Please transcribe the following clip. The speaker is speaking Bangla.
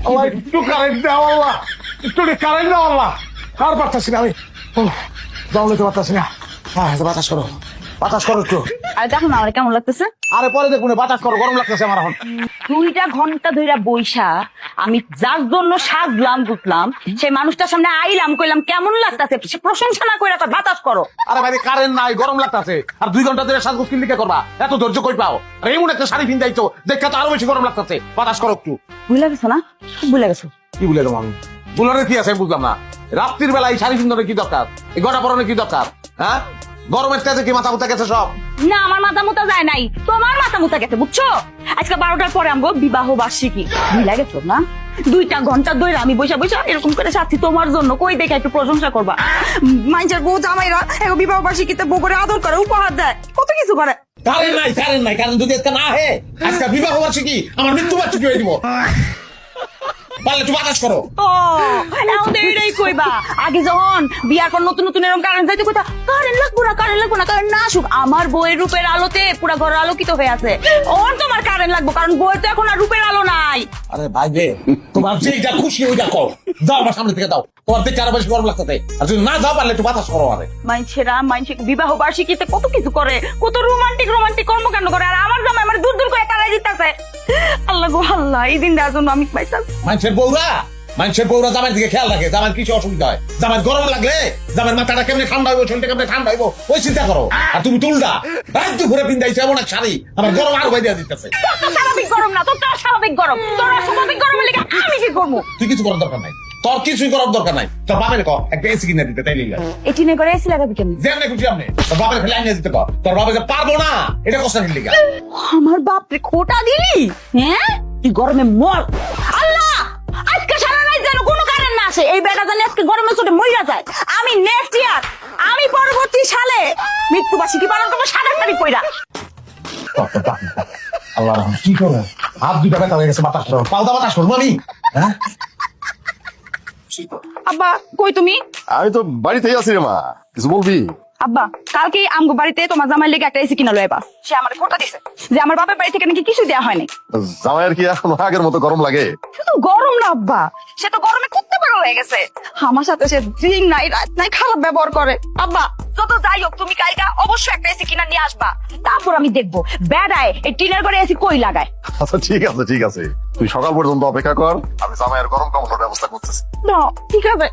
আল্লাহ একটু কারেন্ট দাও আল্লাহ, একটু কারেন্ট দাও আল্লাহ। আর পারতাছি না আমি, দাও নিতে পারতাছি না। হ্যাঁ বাতাস করো, বাতাস করো একটু। আর দেখো না আমার কেমন লাগতেছে। আরে পরে দেখুন, বাতাস করো, গরম লাগতেছে আমার এখন। 2টা ঘন্টা ধইরা বইসা আমি যার জন্য সাজলাম গুটলাম, সেই মানুষটার সামনে আইলাম, কইলাম কেমন লাগতেছে, সে প্রশংসা না করে তার বাতাস করো। আরে ভাই কারেন্ট নাই, গরম লাগতেছে, আর 2 ঘন্টা ধরে সাজগোজ কিনলে কি করবা? এত ধৈর্য কই পাও? আর এমন একটা শাড়ি পিন্দাইছো দেখে তো আরো বেশি গরম লাগতেছে। বাতাস করো একটু। বুঝলা গেছো না? বুঝলা গেছো। কি বলে দেবো আমি? বুলারের কি আছে বুঝলাম না। রাত্রির বেলা এই শাড়ি পিন্দানোর কি দরকার? এই গড়া পরনের কি দরকার? হ্যাঁ, গরমের তেজে কি মাথা মুথা গেছে সব? না আমার মাথা মুতা যায় নাই, তোমার মাথা মুতা গেছে, বুঝছো? আজকে 12টার পরে আমগো বিবাহ বার্ষিকী। বুঝলা গেছো না? 2টা ঘন্টা ধরে আমি বইসা বইসা এরকম করে সাথী তোমার জন্য, কই দেখে একটু প্রশংসা করবা। মানুষের বউ জামাইরা বিবাহ বার্ষিকীতে বউ করে আদর করে, উপহার দেয়, কত কিছু করে। কারেন্ট নাই, কারেন্ট নাই, কারেন্ট যদি একটা না হে আজকে বিবাহ বার্ষিকী আমার মৃত্যু বার্ষিকী হয়ে দিব। পারলে একটু বাতাস করো। ও এখন তো এটাই কইবা। আগে যখন বিয়ার পর নতুন নতুন এরকম কারেন্ট যাইতে কইতা কারেন্ট লাগবো না, কারেন্ট লাগবো না, কারেন্ট না আসুক, আমার বউয়ের রূপের আলোতে পুরা ঘর আলোকিত হয়ে আছে। ওর তোমার কারেন্ট লাগবো, কারণ বউয়ের তো এখন আর রূপের আলো নাই। আরে ভাই রে, তোমার যেটা খুশি ওইটা কর, যাও আমার সামনে থেকে দাও। তোমার দেখে আরো বেশি গরম লাগতেছে, আর যদি না যাও পারলে একটু বাতাস করো। আরে মানুষের বিবাহ বার্ষিকীতে কত কিছু করে, কত রোমান্টিক রোমান্টিক কর্মকাণ্ড করে, আর আমার জামাই আমার দূর দূর করে তারাই দিতেছে। আল্লাহ গো আল্লাহ, এই দিন দেওয়ার জন্য আমি পাইতাম। মানুষের বউরা জামার দিকে খেয়াল রাখে, জামার কিছু অসুবিধা হয়, জামার গরম লাগলে জামার মাথাটা কেমনে ঠান্ডা হইব, শরীরটা কেমনে ঠান্ডা হইব, ওই চিন্তা করো। আর তুমি তুলটা রাত দুপুরে পিন্দাইছো এমন এক শাড়ি, আমার গরম আরো বাইরে দিতেছে। স্বাভাবিক গরম না, তোর তো স্বাভাবিক গরম, তোর অস্বাভাবিক গরমের লেগে আমি কি করবো? তুই কিছু করার দরকার নাই, তোর কিছুই করার দরকার নাই। তোর বাপের কর একটা এসি কিনে দিতে, তাই লিগা এটি নে করে এসি লাগাবি কেমন? যেমনে খুশি আপনি তোর বাপের ফেলে আনিয়ে দিতে কর। তোর বাবাকে পারবো না এটা কষ্ট লিগা। আমার বাপরে খোটা দিলি, হ্যাঁ? তুই গরমে মর। আল্লাহ, আজকে সারা রাত যেন কোনো কারেন্ট না আসে, এই বেটা জানি আজকে গরমে চোটে মইরা যায়। আমি নেক্সট ইয়ার, আমি পরবর্তী সালে মৃত্যুবার্ষিকী পালন করবো সাদা শাড়ি পইরা। আল্লাহ কি করবো, হাত দুইটা ব্যথা হয়ে গেছে, বাতাস করো, পাউদা বাতাস করবো আমি। হ্যাঁ আব্বা কই তুমি? আমি তো বাড়িতেই আছি রে মা, কিছু বলবি? আব্বা কালকে আমগো বাড়িতে তোমার জামাই লেগে একটা এসি কিনা লইবা। সে আমার খোটা দিছে যে আমার বাপের বাড়ি থেকে নাকি কিছু দেওয়া হয়নি। জামাইয়ের কি এখন আগের মতো গরম লাগে? শুধু গরম না আব্বা, সে তো গরমে কুত্তে পাগল হয়ে গেছে। আমার সাথে সে দিন নাই রাত নাই খারাপ ব্যবহার করে। আব্বা যত যাই হোক, তুমি কালকা অবশ্যই একটা এসি কিনা নিয়ে আসবা, তারপর আমি দেখবো বেড়ায় এই টিনের ঘরে এসি কই লাগায়। আচ্ছা ঠিক আছে ঠিক আছে, তুই সকাল পর্যন্ত অপেক্ষা কর, আমি জামাইয়ের গরম কমানোর ব্যবস্থা করতেছি। না ঠিক আছে।